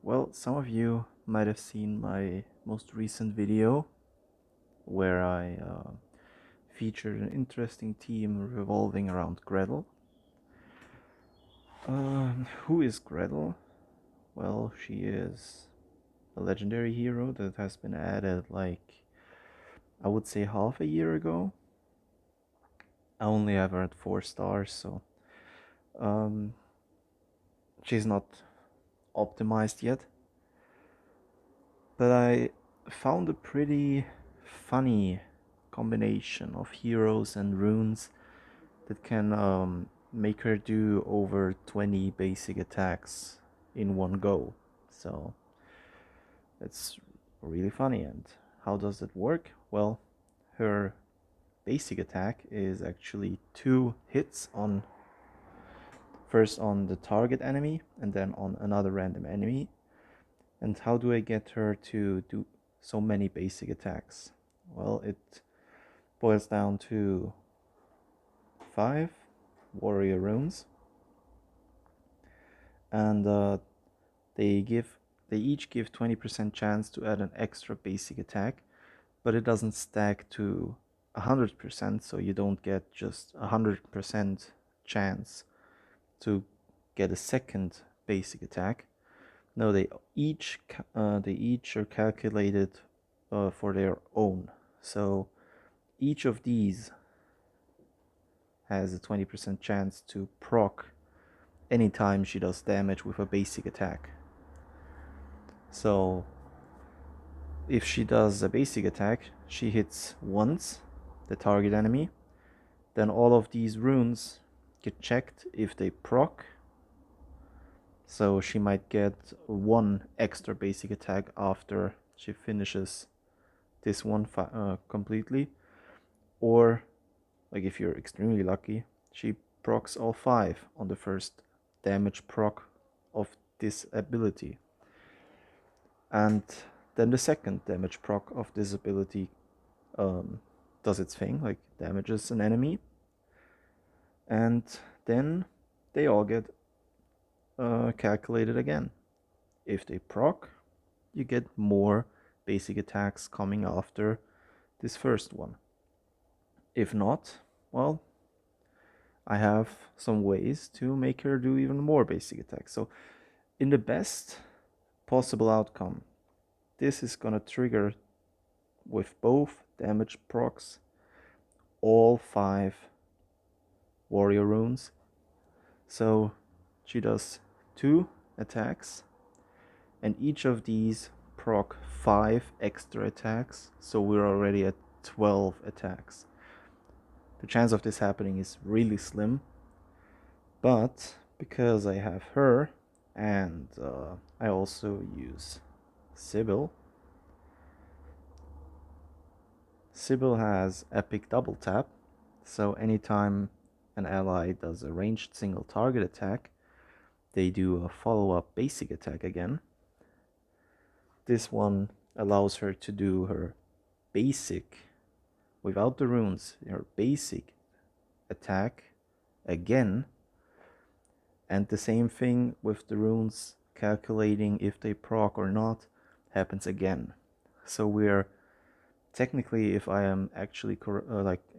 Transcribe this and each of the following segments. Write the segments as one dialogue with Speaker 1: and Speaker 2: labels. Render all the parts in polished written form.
Speaker 1: Well, some of you might have seen my most recent video where I featured an interesting team revolving around Grettle. Who is Grettle? Well, she is a legendary hero that has been added I would say half a year ago. I only have her at 4 stars, so um, she's not optimized yet. But I found a pretty funny combination of heroes and runes that can make her do over 20 basic attacks in one go. So it's really funny. And how does it work? Well, her basic attack is actually 2 hits on first on the target enemy and then on another random enemy. And how do I get her to do so many basic attacks? Well, it boils down to 5 warrior runes, and they give they each give 20% chance to add an extra basic attack, but it doesn't stack to 100%, so you don't get just 100% chance to get a second basic attack. No, they each are calculated for their own. So each of these has a 20% chance to proc anytime she does damage with a basic attack. So if she does a basic attack, she hits once the target enemy, then all of these runes get checked if they proc. So she might get 1 extra basic attack after she finishes this one completely. Or, like if you're extremely lucky, she procs all 5 on the first damage proc of this ability. And then the second damage proc of this ability does its thing, like damages an enemy. And then they all get calculated again. If they proc, you get more basic attacks coming after this first one. If not, well, I have some ways to make her do even more basic attacks. So in the best possible outcome, this is gonna trigger with both damage procs all 5 warrior runes. So she does 2 attacks, and each of these proc 5 extra attacks, so we're already at 12 attacks. The chance of this happening is really slim, but because I have her and I also use Sybil. Sybil has epic double tap, so anytime an ally does a ranged single target attack, they do a follow-up basic attack again. This one allows her to do her basic, without the runes, her basic attack again. And the same thing with the runes calculating if they proc or not happens again. So we're technically, if I am actually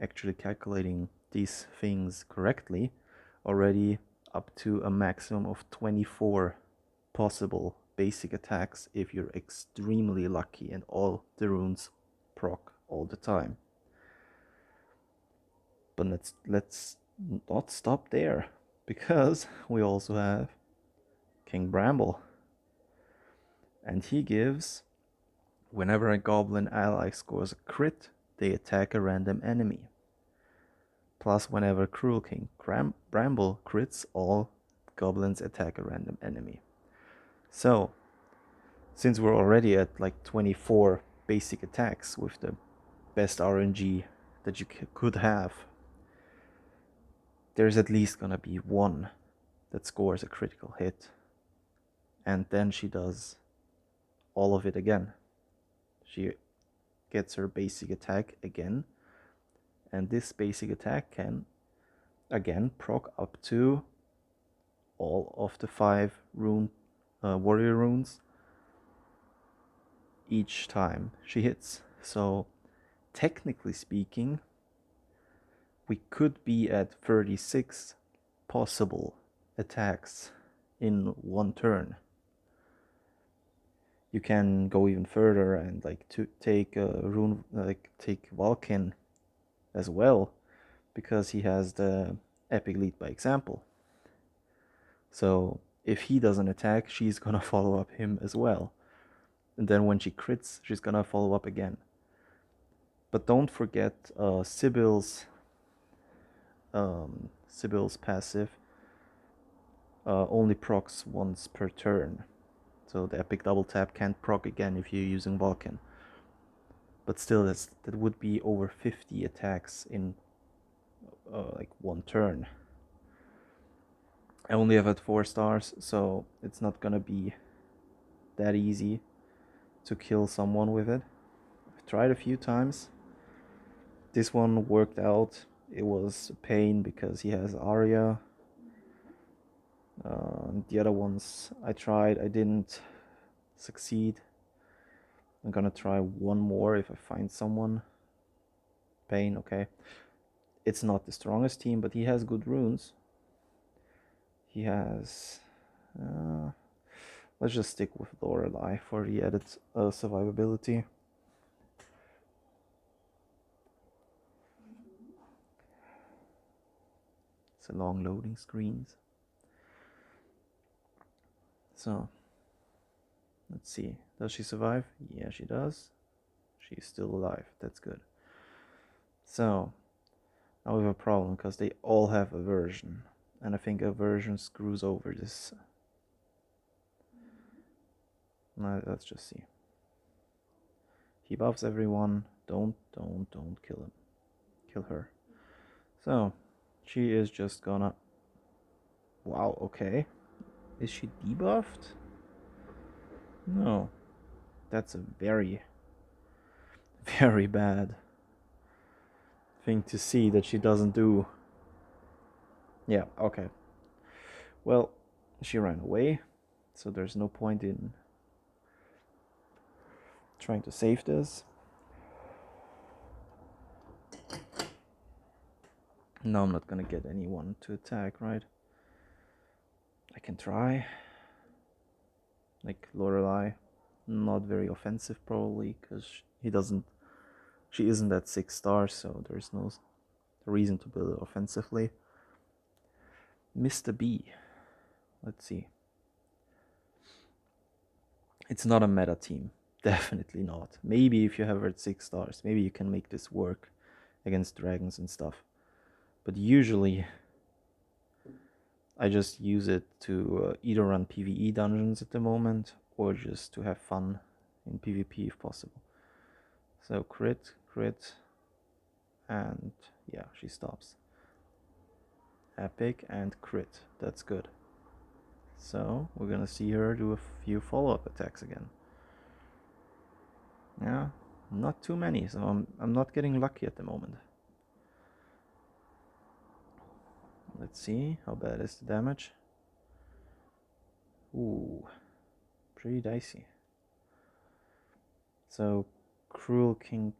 Speaker 1: actually calculating these things correctly, already up to a maximum of 24 possible basic attacks if you're extremely lucky and all the runes proc all the time. But let's not stop there, because we also have King Bramble, and he gives, whenever a goblin ally scores a crit, they attack a random enemy. Plus, whenever Cruel King Bramble crits, all goblins attack a random enemy. So, since we're already at like 24 basic attacks with the best RNG that you could have, there's at least gonna be one that scores a critical hit. And then she does all of it again. She gets her basic attack again, and this basic attack can again proc up to all of the 5 warrior runes, each time she hits. So technically speaking, we could be at 36 possible attacks in one turn. You can go even further and like to take rune, like take Vulcan as well, because he has the epic lead by example. So if he doesn't attack, she's gonna follow up him as well. And then when she crits, she's gonna follow up again. But don't forget Sibyl's passive only procs once per turn. So the epic double tap can't proc again if you're using Vulcan. But still, that would be over 50 attacks in like one turn. I only have at 4 stars, so it's not gonna be that easy to kill someone with it. I've tried a few times. This one worked out. It was a pain because he has Arya. The other ones I tried, I didn't succeed. I'm gonna try one more if I find someone. Pain, okay. It's not the strongest team, but he has good runes. He has... let's just stick with Lorelei for the added survivability. It's a long loading screens. So, let's see. Does she survive? Yeah, she does. She's still alive. That's good. So, now we have a problem because they all have aversion. And I think aversion screws over this. Now, let's just see. He buffs everyone. Don't kill him. Kill her. So, she is just gonna... Wow, okay. Is she debuffed? No. That's a very, very bad thing to see that she doesn't do. Yeah, okay. Well, she ran away, so there's no point in trying to save this. No, I'm not gonna get anyone to attack, right? I can try. Like Lorelei, not very offensive probably, because she isn't at 6 stars, so there's no reason to build it offensively. Mr. B, let's see. It's not a meta team, definitely not. Maybe if you have her at 6 stars, maybe you can make this work against dragons and stuff. But usually I just use it to either run PvE dungeons at the moment or just to have fun in PvP if possible. So crit, and yeah, she stops. Epic and crit, that's good. So we're gonna see her do a few follow-up attacks again. Yeah, not too many, so I'm not getting lucky at the moment. Let's see, how bad is the damage? Ooh, pretty dicey. So Cruel King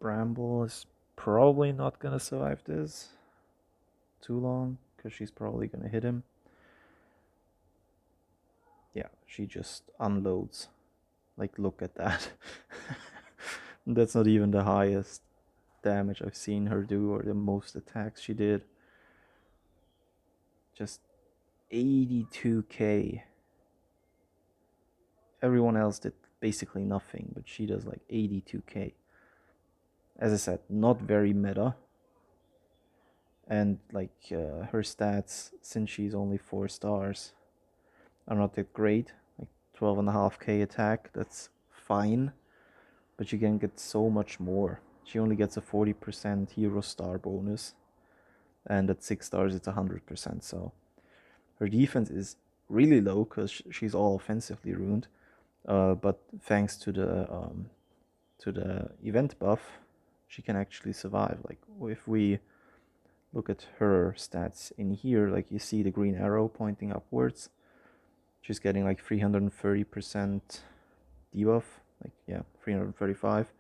Speaker 1: Bramble is probably not gonna survive this too long, because she's probably gonna hit him. Yeah, she just unloads. Like, look at that. That's not even the highest damage I've seen her do, or the most attacks she did. Just 82k. Everyone else did basically nothing, but she does like 82k. As I said, not very meta. And like her stats, since she's only 4 stars, are not that great. Like 12.5k attack, that's fine. But you can get so much more. She only gets a 40% hero star bonus. And at 6 stars, it's 100%. So her defense is really low because she's all offensively ruined. But thanks to the event buff, she can actually survive. Like if we look at her stats in here, like you see the green arrow pointing upwards, she's getting like 330% debuff like, yeah, 335.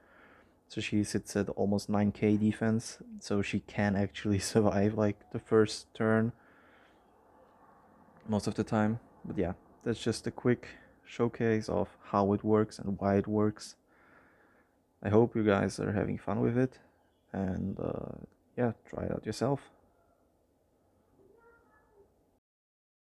Speaker 1: So she sits at almost 9k defense, so she can actually survive like the first turn most of the time. But yeah, that's just a quick showcase of how it works and why it works. I hope you guys are having fun with it, and yeah, try it out yourself.